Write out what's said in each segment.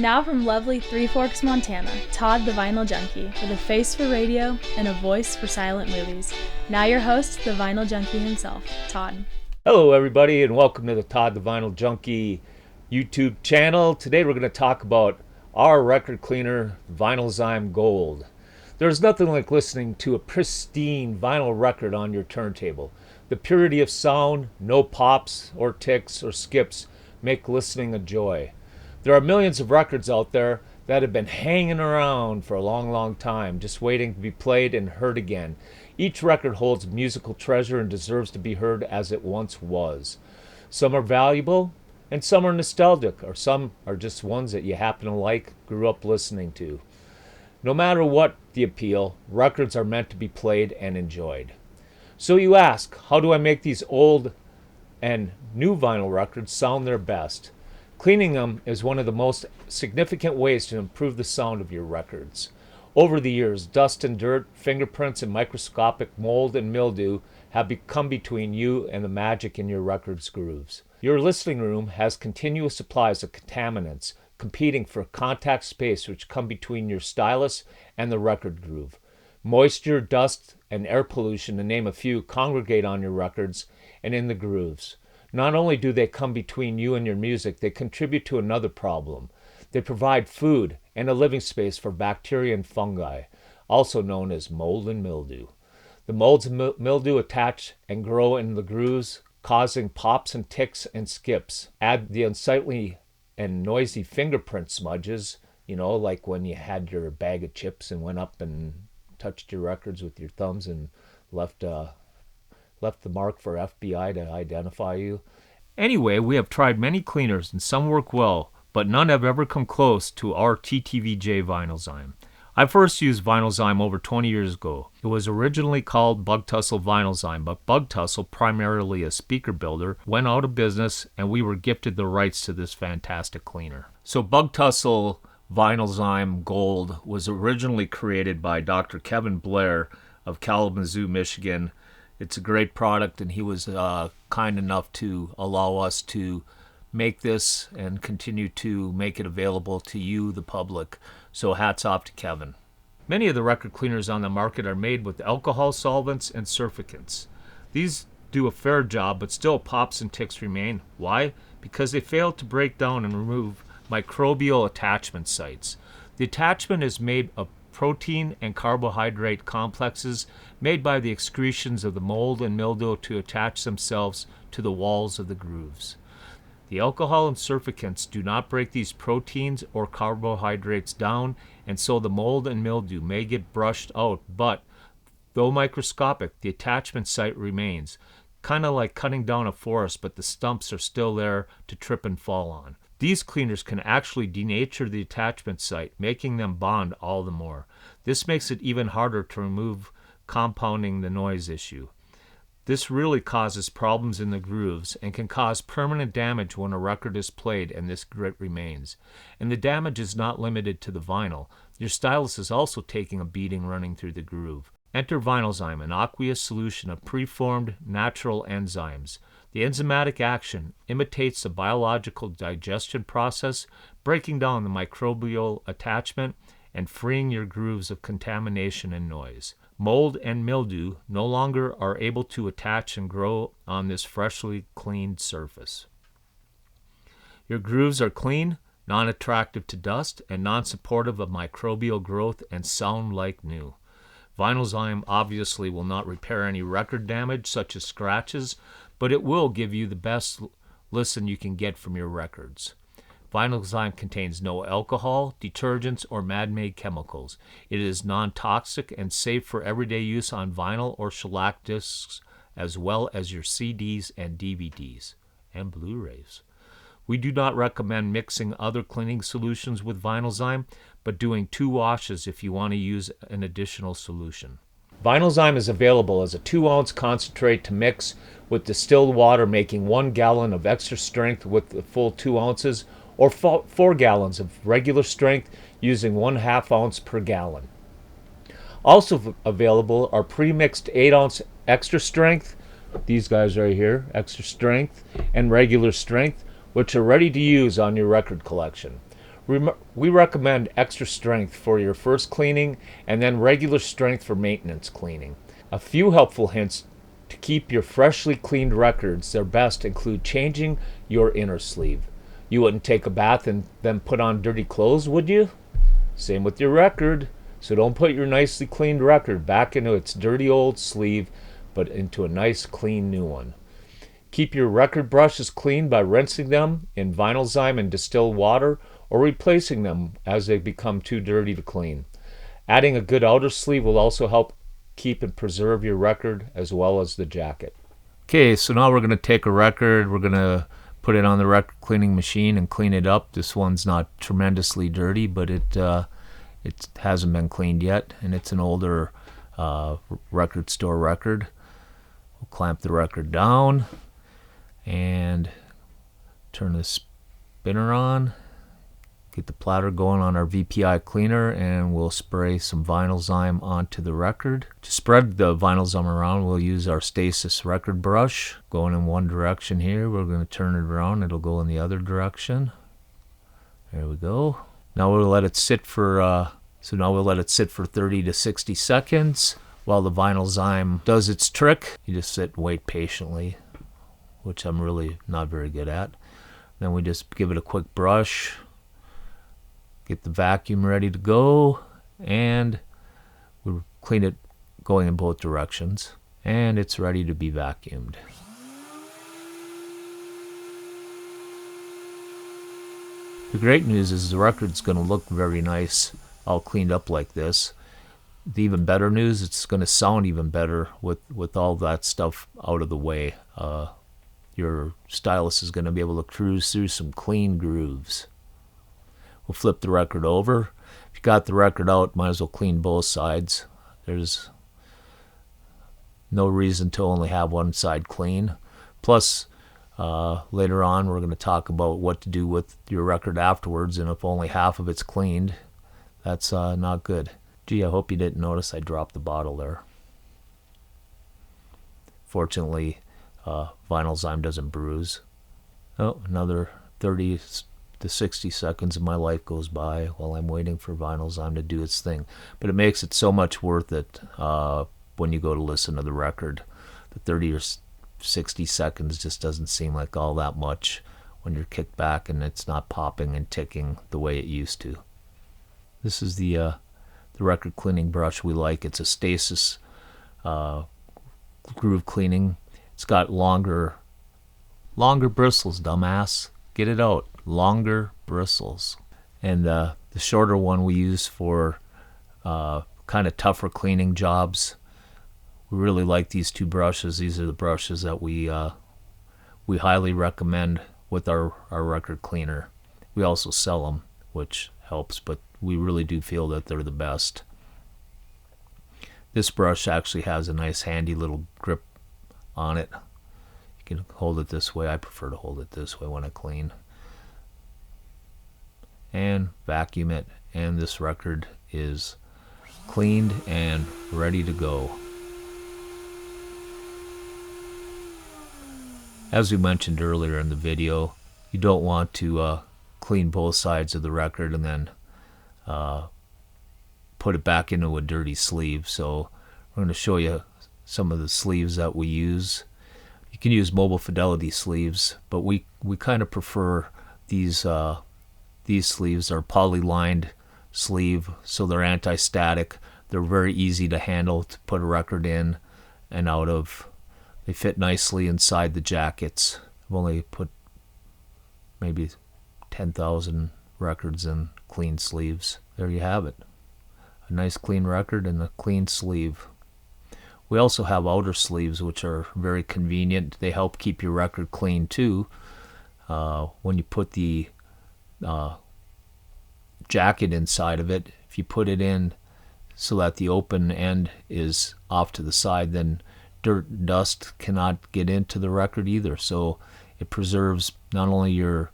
Now from lovely Three Forks, Montana, Todd the Vinyl Junkie, with a face for radio and a voice for silent movies. Now your host, the Vinyl Junkie himself, Todd. Hello everybody, and welcome to the Todd the Vinyl Junkie YouTube channel. Today we're going to talk about our record cleaner, Vinyl Zyme Gold. There's nothing like listening to a pristine vinyl record on your turntable. The purity of sound, no pops or ticks or skips, make listening a joy. There are millions of records out there that have been hanging around for a long time, just waiting to be played and heard again. Each record holds musical treasure and deserves to be heard as it once was. Some are valuable and some are nostalgic, or some are just ones that you happen to like, grew up listening to. No matter what the appeal, records are meant to be played and enjoyed. So you ask, how do I make these old and new vinyl records sound their best? Cleaning them is one of the most significant ways to improve the sound of your records. Over the years, dust and dirt, fingerprints, and microscopic mold and mildew have come between you and the magic in your record's grooves. Your listening room has continuous supplies of contaminants competing for contact space which come between your stylus and the record groove. Moisture, dust, and air pollution, to name a few, congregate on your records and in the grooves. Not only do they come between you and your music, they contribute to another problem. They provide food and a living space for bacteria and fungi, also known as mold and mildew. The molds and mildew attach and grow in the grooves, causing pops and ticks and skips. Add the unsightly and noisy fingerprint smudges, like when you had your bag of chips and went up and touched your records with your thumbs and left the mark for FBI to identify you. Anyway, we have tried many cleaners and some work well, but none have ever come close to our TTVJ Vinyl Zyme. I first used Vinyl Zyme over 20 years ago. It was originally called Bug Tussle Vinyl Zyme, but Bug Tussle, primarily a speaker builder, went out of business and we were gifted the rights to this fantastic cleaner. So Bug Tussle Vinyl Zyme Gold was originally created by Dr. Kevin Blair of Kalamazoo, Michigan. It's a great product, and he was kind enough to allow us to make this and continue to make it available to you, the public. So hats off to Kevin. Many of the record cleaners on the market are made with alcohol solvents and surfactants. These do a fair job, but still pops and ticks remain. Why? Because they fail to break down and remove microbial attachment sites. The attachment is made of protein and carbohydrate complexes made by the excretions of the mold and mildew to attach themselves to the walls of the grooves. The alcohol and surfactants do not break these proteins or carbohydrates down, and so the mold and mildew may get brushed out, but though microscopic, the attachment site remains. Kind of like cutting down a forest, but the stumps are still there to trip and fall on. These cleaners can actually denature the attachment site, making them bond all the more. This makes it even harder to remove, compounding the noise issue. This really causes problems in the grooves and can cause permanent damage when a record is played and this grit remains. And the damage is not limited to the vinyl. Your stylus is also taking a beating running through the groove. Enter Vinyl Zyme, an aqueous solution of preformed natural enzymes. The enzymatic action imitates the biological digestion process, breaking down the microbial attachment and freeing your grooves of contamination and noise. Mold and mildew no longer are able to attach and grow on this freshly cleaned surface. Your grooves are clean, non-attractive to dust, and non-supportive of microbial growth and sound like new. Vinyl Zyme obviously will not repair any record damage such as scratches, but it will give you the best listen you can get from your records. Vinyl Zyme contains no alcohol, detergents, or man-made chemicals. It is non-toxic and safe for everyday use on vinyl or shellac discs, as well as your CDs and DVDs and Blu-rays. We do not recommend mixing other cleaning solutions with Vinyl Zyme, but doing 2 washes if you want to use an additional solution. Vinyl Zyme is available as a 2-ounce concentrate to mix with distilled water, making 1 gallon of extra strength with the full 2 ounces, or 4 gallons of regular strength using 1/2 ounce per gallon. Also available are pre-mixed 8-ounce extra strength, these guys right here, extra strength, and regular strength, which are ready to use on your record collection. We recommend extra strength for your first cleaning and then regular strength for maintenance cleaning. A few helpful hints to keep your freshly cleaned records their best include changing your inner sleeve. You wouldn't take a bath and then put on dirty clothes, would you? Same with your record. So don't put your nicely cleaned record back into its dirty old sleeve, but into a nice clean new one. Keep your record brushes clean by rinsing them in Vinyl Zyme and distilled water, or replacing them as they become too dirty to clean. Adding a good outer sleeve will also help keep and preserve your record as well as the jacket. Okay, so now we're going to take a record, we're going to put it on the record cleaning machine and clean it up. This one's not tremendously dirty, but it hasn't been cleaned yet, and it's an older record store record. We'll clamp the record down and turn the spinner on. Get the platter going on our VPI cleaner, and we'll spray some Vinyl Zyme onto the record. To spread the Vinyl Zyme around, we'll use our Stasis record brush. Going in one direction here, we're going to turn it around, it'll go in the other direction. There we go. Now we'll let it sit for 30 to 60 seconds while the Vinyl Zyme does its trick. You just sit and wait patiently, which I'm really not very good at. Then we just give it a quick brush. Get the vacuum ready to go, and we'll clean it going in both directions, and it's ready to be vacuumed. The great news is the record's going to look very nice all cleaned up like this. The even better news, it's going to sound even better with all that stuff out of the way. Your stylus is going to be able to cruise through some clean grooves. We'll flip the record over. If you got the record out, might as well clean both sides. There's no reason to only have one side clean. Plus, later on, we're going to talk about what to do with your record afterwards, and if only half of it's cleaned, that's not good. Gee, I hope you didn't notice I dropped the bottle there. Fortunately, Vinyl Zyme doesn't bruise. Oh, another 30 to 60 seconds of my life goes by while I'm waiting for Vinyl Zyme to do its thing. But it makes it so much worth it when you go to listen to the record. The 30 or 60 seconds just doesn't seem like all that much when you're kicked back and it's not popping and ticking the way it used to. This is the record cleaning brush we like. It's a Stasis groove cleaning. It's got longer bristles, dumbass. Get it out. Longer bristles. And the shorter one we use for kind of tougher cleaning jobs. We really like these two brushes. These are the brushes that we highly recommend with our record cleaner. We also sell them, which helps, but we really do feel that they're the best. This brush actually has a nice handy little grip on it. You can hold it this way. I prefer to hold it this way when I clean. And vacuum it, and this record is cleaned and ready to go. As we mentioned earlier in the video, you don't want to clean both sides of the record and then put it back into a dirty sleeve. So we're going to show you some of the sleeves that we use. You can use mobile fidelity sleeves, but we kind of prefer these sleeves. Are poly-lined sleeve, so they're anti-static. They're very easy to handle to put a record in and out of. They fit nicely inside the jackets. I've only put maybe 10,000 records in clean sleeves. There you have it. A nice clean record and a clean sleeve. We also have outer sleeves, which are very convenient. They help keep your record clean too. When you put the jacket inside of it, if you put it in so that the open end is off to the side, then dirt and dust cannot get into the record either. So it preserves not only your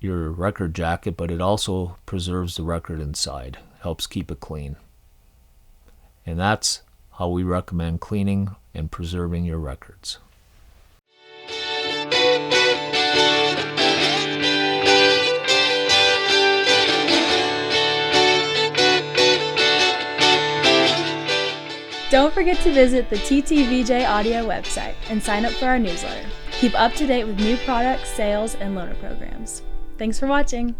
record jacket, but it also preserves the record inside. Helps keep it clean. And that's how we recommend cleaning and preserving your records. forget to visit the TTVJ Audio website and sign up for our newsletter. Keep up to date with new products, sales, and loaner programs. Thanks for watching.